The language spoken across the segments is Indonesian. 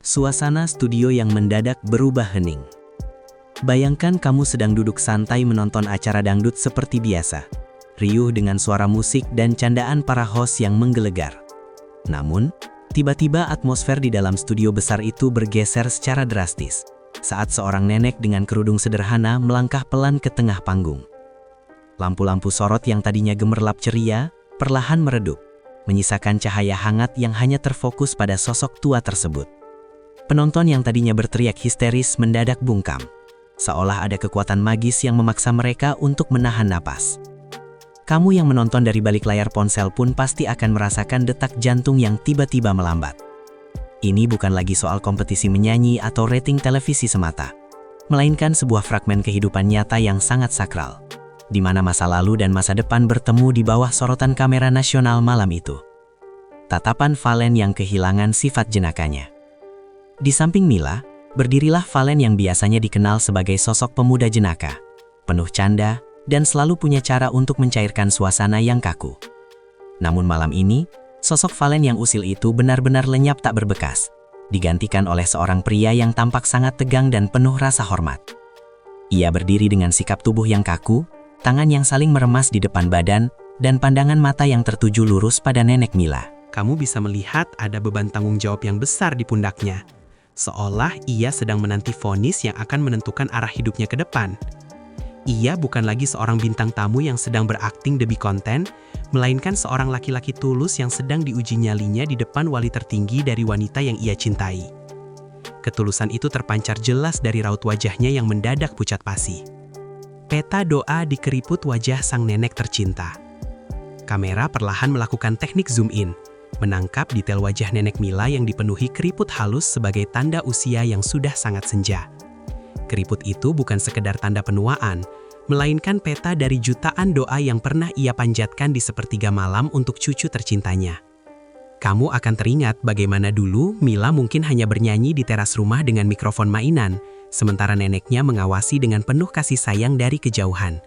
Suasana studio yang mendadak berubah hening. Bayangkan kamu sedang duduk santai menonton acara dangdut seperti biasa, riuh dengan suara musik dan candaan para host yang menggelegar. Namun, tiba-tiba atmosfer di dalam studio besar itu bergeser secara drastis, saat seorang nenek dengan kerudung sederhana melangkah pelan ke tengah panggung. Lampu-lampu sorot yang tadinya gemerlap ceria, perlahan meredup, menyisakan cahaya hangat yang hanya terfokus pada sosok tua tersebut. Penonton yang tadinya berteriak histeris mendadak bungkam, seolah ada kekuatan magis yang memaksa mereka untuk menahan napas. Kamu yang menonton dari balik layar ponsel pun pasti akan merasakan detak jantung yang tiba-tiba melambat. Ini bukan lagi soal kompetisi menyanyi atau rating televisi semata, melainkan sebuah fragmen kehidupan nyata yang sangat sakral, di mana masa lalu dan masa depan bertemu di bawah sorotan kamera nasional malam itu. Tatapan Valen yang kehilangan sifat jenakanya. Di samping Mila, berdirilah Valen yang biasanya dikenal sebagai sosok pemuda jenaka, penuh canda, dan selalu punya cara untuk mencairkan suasana yang kaku. Namun malam ini, sosok Valen yang usil itu benar-benar lenyap tak berbekas, digantikan oleh seorang pria yang tampak sangat tegang dan penuh rasa hormat. Ia berdiri dengan sikap tubuh yang kaku, tangan yang saling meremas di depan badan, dan pandangan mata yang tertuju lurus pada nenek Mila. Kamu bisa melihat ada beban tanggung jawab yang besar di pundaknya, seolah ia sedang menanti vonis yang akan menentukan arah hidupnya ke depan. Ia bukan lagi seorang bintang tamu yang sedang berakting demi konten, melainkan seorang laki-laki tulus yang sedang diuji nyalinya di depan wali tertinggi dari wanita yang ia cintai. Ketulusan itu terpancar jelas dari raut wajahnya yang mendadak pucat pasi. Peta doa di keriput wajah sang nenek tercinta. Kamera perlahan melakukan teknik zoom in, menangkap detail wajah nenek Mila yang dipenuhi keriput halus sebagai tanda usia yang sudah sangat senja. Keriput itu bukan sekedar tanda penuaan, melainkan peta dari jutaan doa yang pernah ia panjatkan di sepertiga malam untuk cucu tercintanya. Kamu akan teringat bagaimana dulu Mila mungkin hanya bernyanyi di teras rumah dengan mikrofon mainan, sementara neneknya mengawasi dengan penuh kasih sayang dari kejauhan.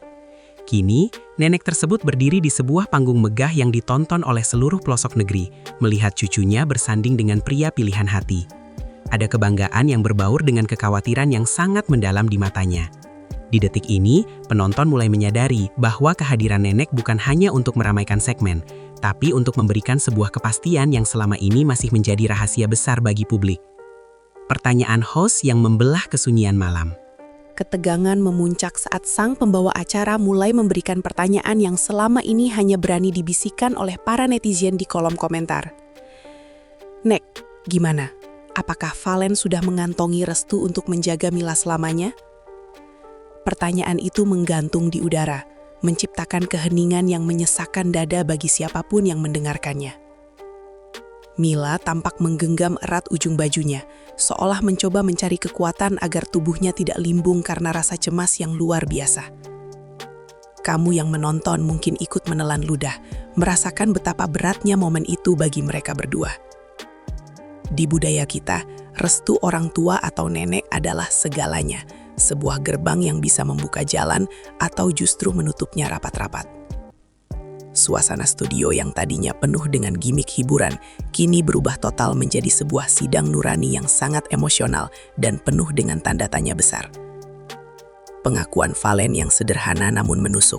Kini, nenek tersebut berdiri di sebuah panggung megah yang ditonton oleh seluruh pelosok negeri, melihat cucunya bersanding dengan pria pilihan hati. Ada kebanggaan yang berbaur dengan kekhawatiran yang sangat mendalam di matanya. Di detik ini, penonton mulai menyadari bahwa kehadiran nenek bukan hanya untuk meramaikan segmen, tapi untuk memberikan sebuah kepastian yang selama ini masih menjadi rahasia besar bagi publik. Pertanyaan host yang membelah kesunyian malam. Ketegangan memuncak saat sang pembawa acara mulai memberikan pertanyaan yang selama ini hanya berani dibisikkan oleh para netizen di kolom komentar. Nek, gimana? Apakah Valen sudah mengantongi restu untuk menjaga Mila selamanya? Pertanyaan itu menggantung di udara, menciptakan keheningan yang menyesakkan dada bagi siapapun yang mendengarkannya. Mila tampak menggenggam erat ujung bajunya, seolah mencoba mencari kekuatan agar tubuhnya tidak limbung karena rasa cemas yang luar biasa. Kamu yang menonton mungkin ikut menelan ludah, merasakan betapa beratnya momen itu bagi mereka berdua. Di budaya kita, restu orang tua atau nenek adalah segalanya, sebuah gerbang yang bisa membuka jalan atau justru menutupnya rapat-rapat. Suasana studio yang tadinya penuh dengan gimik hiburan, kini berubah total menjadi sebuah sidang nurani yang sangat emosional dan penuh dengan tanda tanya besar. Pengakuan Valen yang sederhana namun menusuk.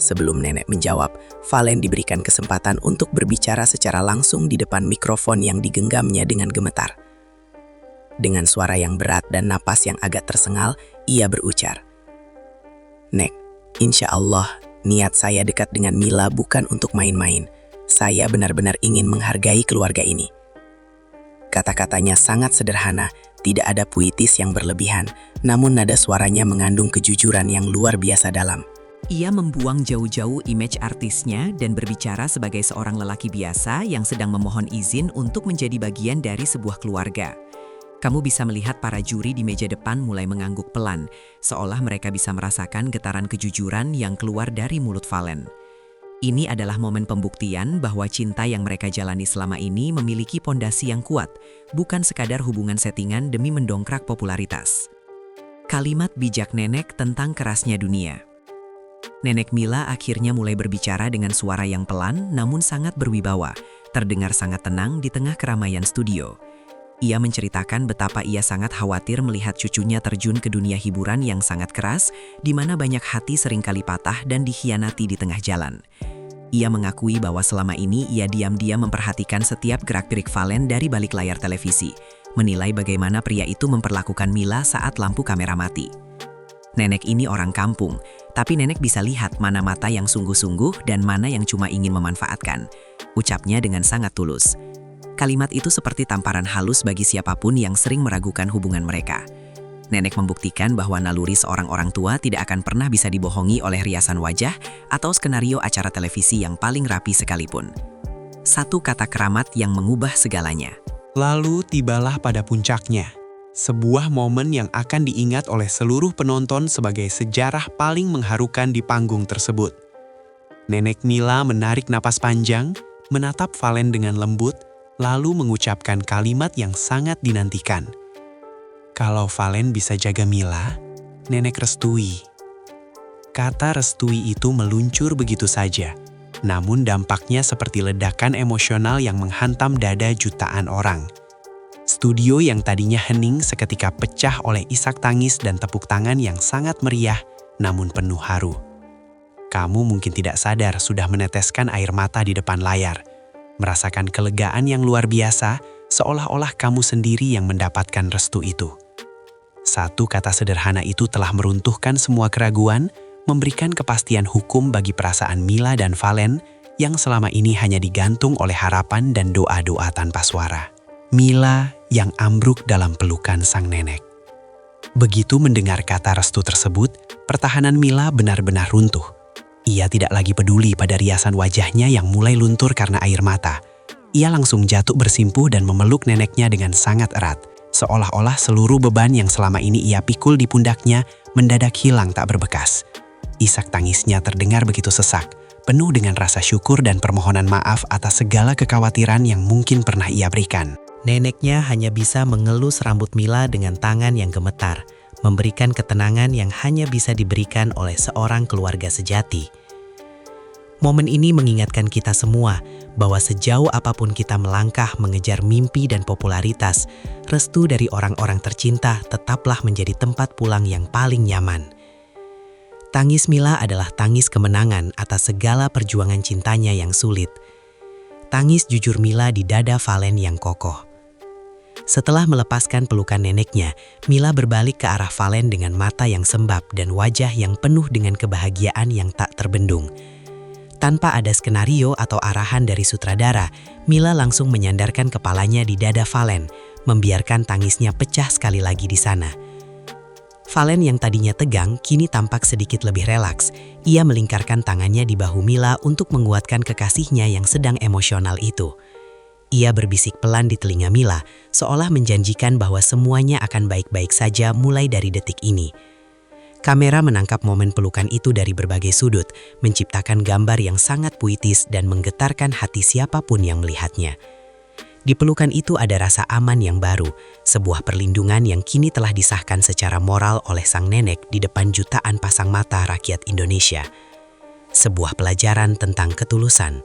Sebelum nenek menjawab, Valen diberikan kesempatan untuk berbicara secara langsung di depan mikrofon yang digenggamnya dengan gemetar. Dengan suara yang berat dan napas yang agak tersengal, ia berujar, "Nek, insya Allah, niat saya dekat dengan Mila bukan untuk main-main. Saya benar-benar ingin menghargai keluarga ini." Kata-katanya sangat sederhana, tidak ada puitis yang berlebihan, namun nada suaranya mengandung kejujuran yang luar biasa dalam. Ia membuang jauh-jauh image artisnya dan berbicara sebagai seorang lelaki biasa yang sedang memohon izin untuk menjadi bagian dari sebuah keluarga. Kamu bisa melihat para juri di meja depan mulai mengangguk pelan, seolah mereka bisa merasakan getaran kejujuran yang keluar dari mulut Valen. Ini adalah momen pembuktian bahwa cinta yang mereka jalani selama ini memiliki pondasi yang kuat, bukan sekadar hubungan settingan demi mendongkrak popularitas. Kalimat bijak nenek tentang kerasnya dunia. Nenek Mila akhirnya mulai berbicara dengan suara yang pelan namun sangat berwibawa, terdengar sangat tenang di tengah keramaian studio. Ia menceritakan betapa ia sangat khawatir melihat cucunya terjun ke dunia hiburan yang sangat keras, di mana banyak hati seringkali patah dan dikhianati di tengah jalan. Ia mengakui bahwa selama ini ia diam-diam memperhatikan setiap gerak-gerik Valen dari balik layar televisi, menilai bagaimana pria itu memperlakukan Mila saat lampu kamera mati. Nenek ini orang kampung, tapi nenek bisa lihat mana mata yang sungguh-sungguh dan mana yang cuma ingin memanfaatkan. Ucapnya dengan sangat tulus. Kalimat itu seperti tamparan halus bagi siapapun yang sering meragukan hubungan mereka. Nenek membuktikan bahwa naluri seorang orang tua tidak akan pernah bisa dibohongi oleh riasan wajah atau skenario acara televisi yang paling rapi sekalipun. Satu kata keramat yang mengubah segalanya. Lalu tibalah pada puncaknya. Sebuah momen yang akan diingat oleh seluruh penonton sebagai sejarah paling mengharukan di panggung tersebut. Nenek Mila menarik napas panjang, menatap Valen dengan lembut, lalu mengucapkan kalimat yang sangat dinantikan. Kalau Valen bisa jaga Mila, nenek restui. Kata restui itu meluncur begitu saja, namun dampaknya seperti ledakan emosional yang menghantam dada jutaan orang. Studio yang tadinya hening seketika pecah oleh isak tangis dan tepuk tangan yang sangat meriah, namun penuh haru. Kamu mungkin tidak sadar sudah meneteskan air mata di depan layar, merasakan kelegaan yang luar biasa, seolah-olah kamu sendiri yang mendapatkan restu itu. Satu kata sederhana itu telah meruntuhkan semua keraguan, memberikan kepastian hukum bagi perasaan Mila dan Valen yang selama ini hanya digantung oleh harapan dan doa-doa tanpa suara. Mila yang ambruk dalam pelukan sang nenek. Begitu mendengar kata restu tersebut, pertahanan Mila benar-benar runtuh. Ia tidak lagi peduli pada riasan wajahnya yang mulai luntur karena air mata. Ia langsung jatuh bersimpuh dan memeluk neneknya dengan sangat erat, seolah-olah seluruh beban yang selama ini ia pikul di pundaknya mendadak hilang tak berbekas. Isak tangisnya terdengar begitu sesak, penuh dengan rasa syukur dan permohonan maaf atas segala kekhawatiran yang mungkin pernah ia berikan. Neneknya hanya bisa mengelus rambut Mila dengan tangan yang gemetar, memberikan ketenangan yang hanya bisa diberikan oleh seorang keluarga sejati. Momen ini mengingatkan kita semua bahwa sejauh apapun kita melangkah mengejar mimpi dan popularitas, restu dari orang-orang tercinta tetaplah menjadi tempat pulang yang paling nyaman. Tangis Mila adalah tangis kemenangan atas segala perjuangan cintanya yang sulit. Tangis jujur Mila di dada Valen yang kokoh. Setelah melepaskan pelukan neneknya, Mila berbalik ke arah Valen dengan mata yang sembab dan wajah yang penuh dengan kebahagiaan yang tak terbendung. Tanpa ada skenario atau arahan dari sutradara, Mila langsung menyandarkan kepalanya di dada Valen, membiarkan tangisnya pecah sekali lagi di sana. Valen yang tadinya tegang, kini tampak sedikit lebih relaks. Ia melingkarkan tangannya di bahu Mila untuk menguatkan kekasihnya yang sedang emosional itu. Ia berbisik pelan di telinga Mila, seolah menjanjikan bahwa semuanya akan baik-baik saja mulai dari detik ini. Kamera menangkap momen pelukan itu dari berbagai sudut, menciptakan gambar yang sangat puitis dan menggetarkan hati siapapun yang melihatnya. Di pelukan itu ada rasa aman yang baru, sebuah perlindungan yang kini telah disahkan secara moral oleh sang nenek di depan jutaan pasang mata rakyat Indonesia. Sebuah pelajaran tentang ketulusan,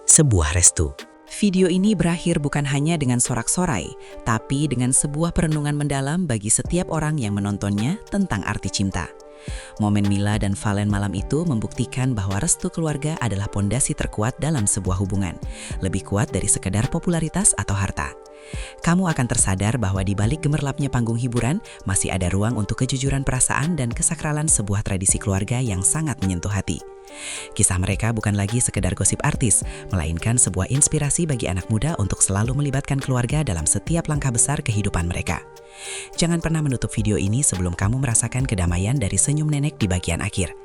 sebuah restu. Video ini berakhir bukan hanya dengan sorak-sorai, tapi dengan sebuah perenungan mendalam bagi setiap orang yang menontonnya tentang arti cinta. Momen Mila dan Valen malam itu membuktikan bahwa restu keluarga adalah pondasi terkuat dalam sebuah hubungan, lebih kuat dari sekedar popularitas atau harta. Kamu akan tersadar bahwa di balik gemerlapnya panggung hiburan, masih ada ruang untuk kejujuran perasaan dan kesakralan sebuah tradisi keluarga yang sangat menyentuh hati. Kisah mereka bukan lagi sekedar gosip artis, melainkan sebuah inspirasi bagi anak muda untuk selalu melibatkan keluarga dalam setiap langkah besar kehidupan mereka. Jangan pernah menutup video ini sebelum kamu merasakan kedamaian dari senyum nenek di bagian akhir.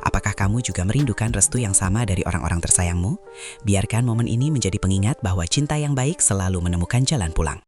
Apakah kamu juga merindukan restu yang sama dari orang-orang tersayangmu? Biarkan momen ini menjadi pengingat bahwa cinta yang baik selalu menemukan jalan pulang.